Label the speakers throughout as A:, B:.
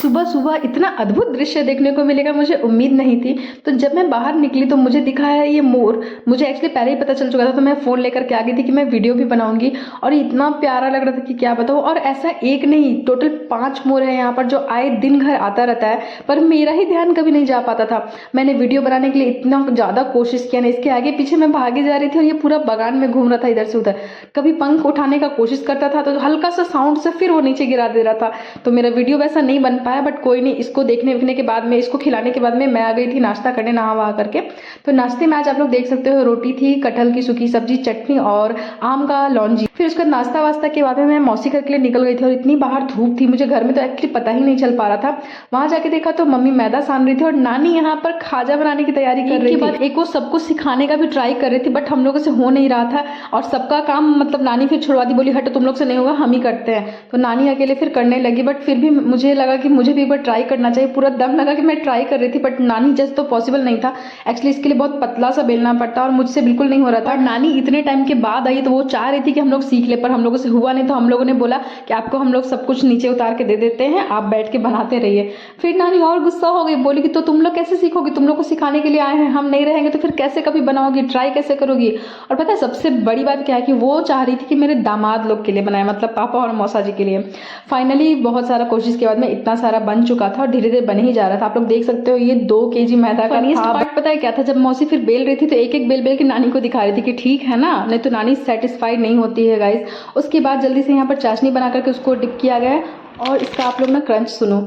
A: सुबह सुबह इतना अद्भुत दृश्य देखने को मिलेगा मुझे उम्मीद नहीं थी। तो जब मैं बाहर निकली तो मुझे दिखा है ये मोर। मुझे एक्चुअली पहले ही पता चल चुका था, तो मैं फ़ोन लेकर के आ गई थी कि मैं वीडियो भी बनाऊंगी। और इतना प्यारा लग रहा था कि क्या बताऊँ। और ऐसा एक नहीं, टोटल 5 मोर है यहाँ पर जो आए दिन घर आता रहता है, पर मेरा ही ध्यान कभी नहीं जा पाता था। मैंने वीडियो बनाने के लिए इतना ज़्यादा कोशिश किया ना, इसके आगे पीछे मैं भागे जा रही थी और ये पूरा बागान में घूम रहा था इधर से उधर। कभी पंख उठाने का कोशिश करता था तो हल्का सा साउंड से फिर वो नीचे गिरा दे रहा था। तो मेरा वीडियो वैसा नहीं बन पाया, बट कोई नहीं। इसको देखने विखने के बाद में, इसको खिलाने के बाद में मैं आ गई थी नाश्ता करने नहा वहा करके। तो नाश्ते में आज आप लोग देख सकते हो रोटी थी, कटहल की सूखी सब्जी, चटनी और आम का लौंजी। फिर उसका नाश्ता वास्ता के बाद में मैं मौसी घर के लिए निकल गई थी। और इतनी बाहर धूप थी, मुझे घर में तो एक्चुअली पता ही नहीं चल पा रहा था। वहां जाके देखा तो मम्मी मैदा सान रही थी और नानी यहाँ पर खाजा बनाने की तैयारी कर रही थी। एक वो सबको सिखाने का भी ट्राई कर रही थी, बट हम लोगों से हो नहीं रहा था। और सबका काम मतलब नानी फिर छुड़वा दी, बोली हटो तुम लोग से नहीं होगा, हम ही करते हैं। तो नानी अकेले फिर करने लगी, बट फिर भी मुझे लगा कि मुझे भी एक बार ट्राई करना चाहिए। पूरा दम लगा कि मैं ट्राई कर रही थी, बट नानी जैसे तो पॉसिबल नहीं था। एक्चुअली इसके लिए बहुत पतला सा बेलना पड़ता और मुझसे बिल्कुल नहीं हो रहा था। और नानी इतने टाइम के बाद आई तो वो चाह रही थी कि हम लोग सीख ले, पर हम लोगों से हुआ नहीं। तो हम लोगों ने बोला कि आपको हम लोग सब कुछ नीचे उतार के दे देते हैं, आप बैठ के बनाते रहिए। फिर नानी और गुस्सा हो गई, बोली कि तो तुम लोग कैसे सीखोगी, तुम लोग को सिखाने के लिए आए हैं, हम नहीं रहेंगे तो फिर कैसे कभी बनाओगी, ट्राई कैसे करोगी। और पता है सबसे बड़ी बात क्या है कि वो चाह रही थी कि मेरे दामाद लोग के लिए बनाए, मतलब पापा और मौसा जी के लिए। फाइनली बहुत सारा कोशिश के बाद में इतना सारा बन चुका था और धीरे धीरे बन ही जा रहा था। आप लोग देख सकते हो ये 2 kg मैदा का था। बट पता है क्या था, जब मौसी फिर बेल रही थी तो एक एक बेल बेल के नानी को दिखा रही थी कि ठीक है ना, नहीं तो नानी सेटिस्फाइड नहीं होती है गाइस। उसके बाद जल्दी से यहाँ पर चाशनी बना करके उसको डिप किया गया। और इसका आप लोग ना क्रंच सुनो,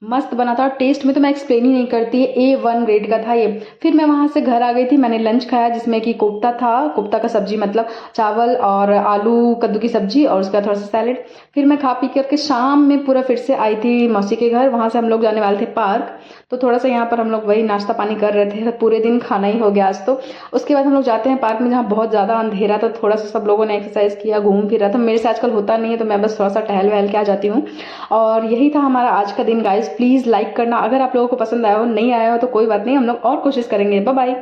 A: मस्त बना था। और टेस्ट में तो मैं एक्सप्लेन ही नहीं करती, A1 ग्रेड का था ये। फिर मैं वहाँ से घर आ गई थी, मैंने लंच खाया जिसमें कि कोफ्ता था, कोफ्ता का सब्जी मतलब चावल और आलू कद्दू की सब्जी और उसका थोड़ा सा सैलेड। फिर मैं खा पी करके शाम में पूरा फिर से आई थी मौसी के घर। वहाँ से हम लोग जाने वाले थे पार्क। तो थोड़ा सा यहाँ पर हम लोग वही नाश्ता पानी कर रहे थे, पूरे दिन खाना ही हो गया आज तो। उसके बाद हम लोग जाते हैं पार्क में जहाँ बहुत ज़्यादा अंधेरा था। थोड़ा सा सब लोगों ने एक्सरसाइज किया, घूम फिर रहा था। मेरे से आजकल होता नहीं है तो मैं बस थोड़ा सा टहल वहल के आ जाती हूँ। और यही था हमारा आज का दिन गाइस। प्लीज़ लाइक करना अगर आप लोगों को पसंद आया हो, नहीं आया हो तो कोई बात नहीं, हम लोग और कोशिश करेंगे। Bye bye.